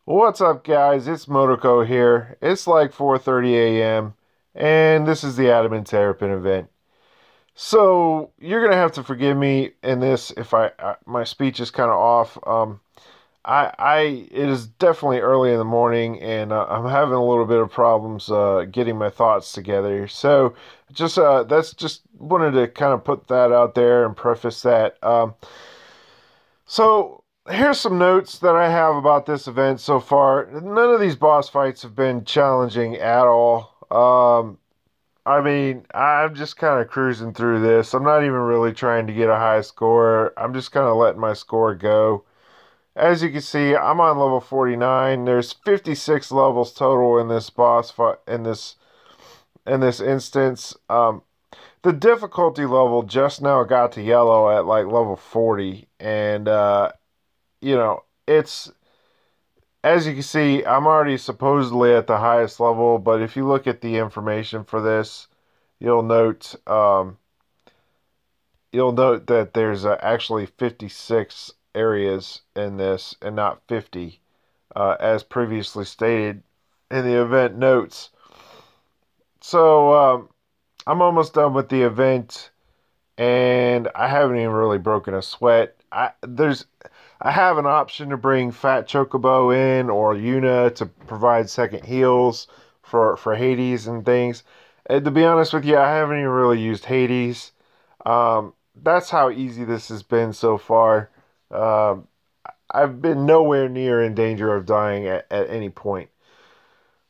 What's up, guys? It's Motoko here. It's like 4:30 a.m. and this is the Adamanterripan event. So you're gonna have to forgive me in this if my speech is kind of off. It is definitely early in the morning and I'm having a little bit of problems getting my thoughts together. So that's just wanted to kind of put that out there and preface that. So here's some notes that I have about this event so far. None of these boss fights have been challenging at all. I mean, I'm just kind of cruising through this. I'm not even really trying to get a high score. I'm just kind of letting my score go. As you can see, I'm on level 49. There's 56 levels total in this boss fight in this instance. The difficulty level just now got to yellow at like level 40, and it's as you can see, I'm already supposedly at the highest level, but if you look at the information for this, you'll note that there's actually 56 areas in this and not 50, as previously stated in the event notes. So I'm almost done with the event, and I haven't even really broken a sweat. I have an option to bring Fat Chocobo in or Yuna to provide second heals for Hades and things. And to be honest with you, I haven't even really used Hades. That's how easy this has been so far. Um, I've been nowhere near in danger of dying at any point.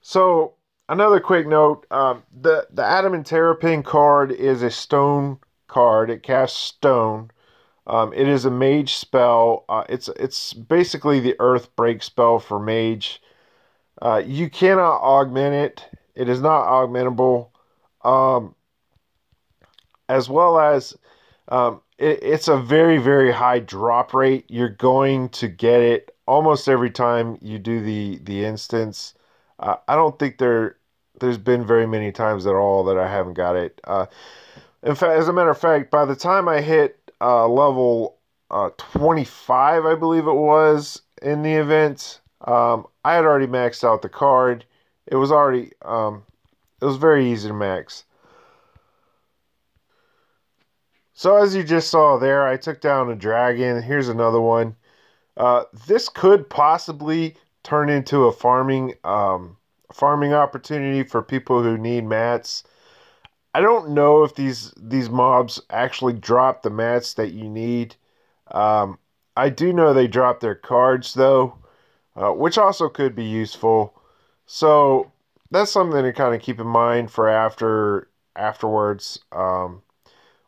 So another quick note: the Adamanterripan card is a stone card. It casts stone. It is a mage spell. It's basically the earth break spell for mage. You cannot augment it. It is not augmentable. Um, as well as it's a very, very high drop rate. You're going to get it almost every time you do the instance. I don't think there's been very many times at all that I haven't got it. In fact, as a matter of fact, by the time I hit level 25, I believe it was, in the event, I had already maxed out the card. It was very easy to max. So as you just saw there, I took down a dragon. Here's another one. This could possibly turn into a farming opportunity for people who need mats. I don't know if these mobs actually drop the mats that you need. Um, I do know they drop their cards though, which also could be useful. So that's something to kind of keep in mind for afterwards.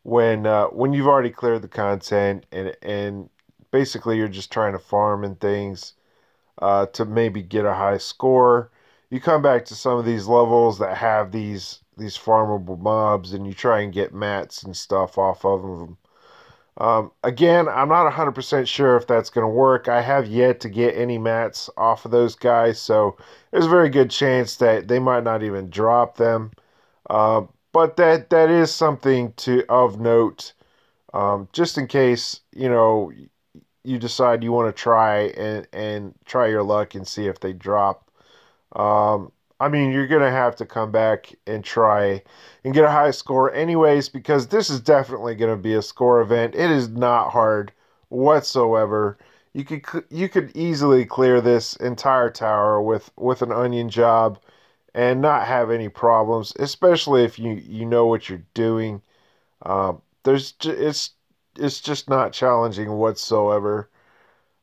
When you've already cleared the content and basically you're just trying to farm and things to maybe get a high score. You come back to some of these levels that have these farmable mobs, and you try and get mats and stuff off of them. Again, I'm not 100% sure if that's going to work. I have yet to get any mats off of those guys, so there's a very good chance that they might not even drop them. Uh, but that is something to of note, just in case you decide you want to try and try your luck and see if they drop. I mean, you're going to have to come back and try and get a high score anyways, because this is definitely going to be a score event. It is not hard whatsoever. You could easily clear this entire tower with an onion job and not have any problems, especially if you know what you're doing. It's just not challenging whatsoever.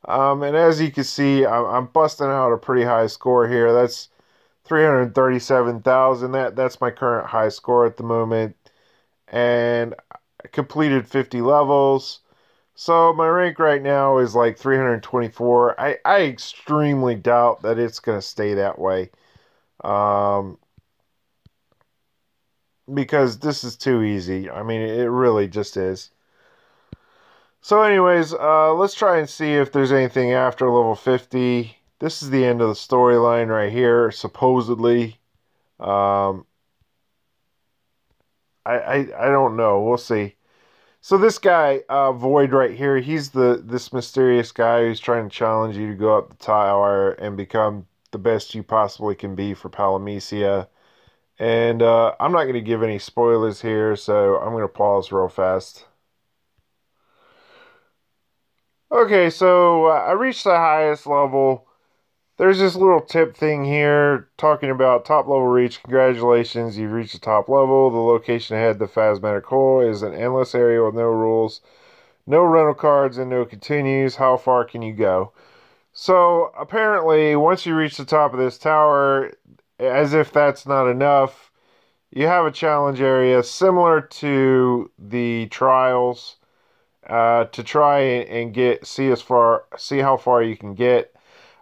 And as you can see, I'm busting out a pretty high score here. That's 337,000. That's my current high score at the moment. And I completed 50 levels. So my rank right now is like 324. I extremely doubt that it's going to stay that way. Um, because this is too easy. I mean, it really just is. So anyways, let's try and see if there's anything after level 50. This is the end of the storyline right here, supposedly. Um, I don't know. We'll see. So this guy, Void right here, he's this mysterious guy who's trying to challenge you to go up the tower and become the best you possibly can be for Palamecia. And I'm not going to give any spoilers here, so I'm going to pause real fast. Okay, so I reached the highest level. There's this little tip thing here talking about top level reach. Congratulations, you've reached the top level. The location ahead of the Phasmatic Hole is an endless area with no rules, no rental cards, and no continues. How far can you go? So apparently, once you reach the top of this tower, as if that's not enough, you have a challenge area similar to the trials to try and see how far you can get.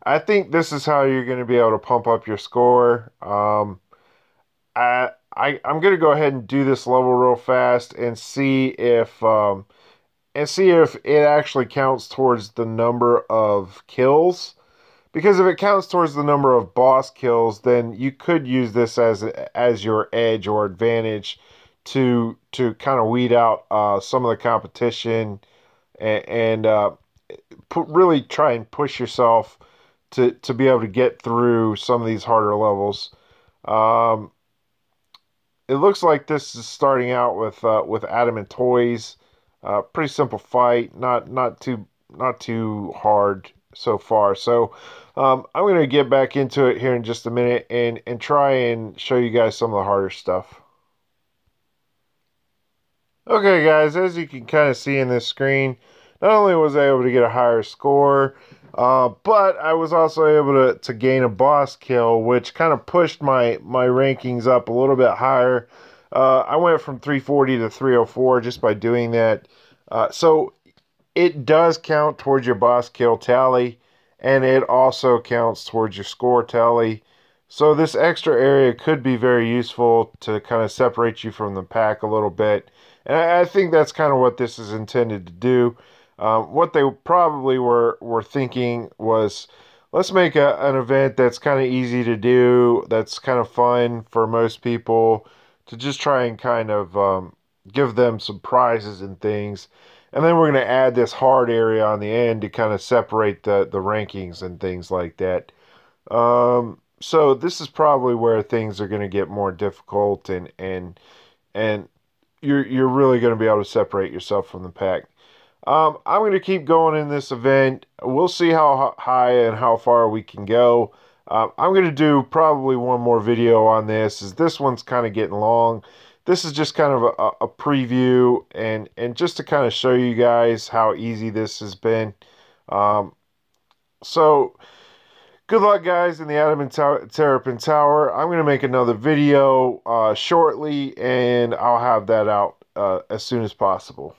I think this is how you're going to be able to pump up your score. I'm going to go ahead and do this level real fast and see if it actually counts towards the number of kills. Because if it counts towards the number of boss kills, then you could use this as your edge or advantage to kind of weed out some of the competition and really try and push yourself to be able to get through some of these harder levels. It looks like this is starting out with Adamant Toys. Pretty simple fight, not too hard so far. So I'm going to get back into it here in just a minute and try and show you guys some of the harder stuff. Okay, guys, as you can kind of see in this screen, not only was I able to get a higher score, but I was also able to gain a boss kill, which kind of pushed my rankings up a little bit higher. I went from 340 to 304 just by doing that. So it does count towards your boss kill tally, and it also counts towards your score tally. So this extra area could be very useful to kind of separate you from the pack a little bit. And I think that's kind of what this is intended to do. What they probably were thinking was, let's make an event that's kind of easy to do, that's kind of fun for most people, to just try and kind of give them some prizes and things. And then we're going to add this hard area on the end to kind of separate the rankings and things like that. So this is probably where things are going to get more difficult and you're really going to be able to separate yourself from the pack. I'm going to keep going in this event. We'll see how high and how far we can go. I'm going to do probably one more video on this, as this one's kind of getting long. This is just kind of a preview and just to kind of show you guys how easy this has been. So good luck, guys, in the Adamanterripan Tower. I'm going to make another video shortly, and I'll have that out as soon as possible.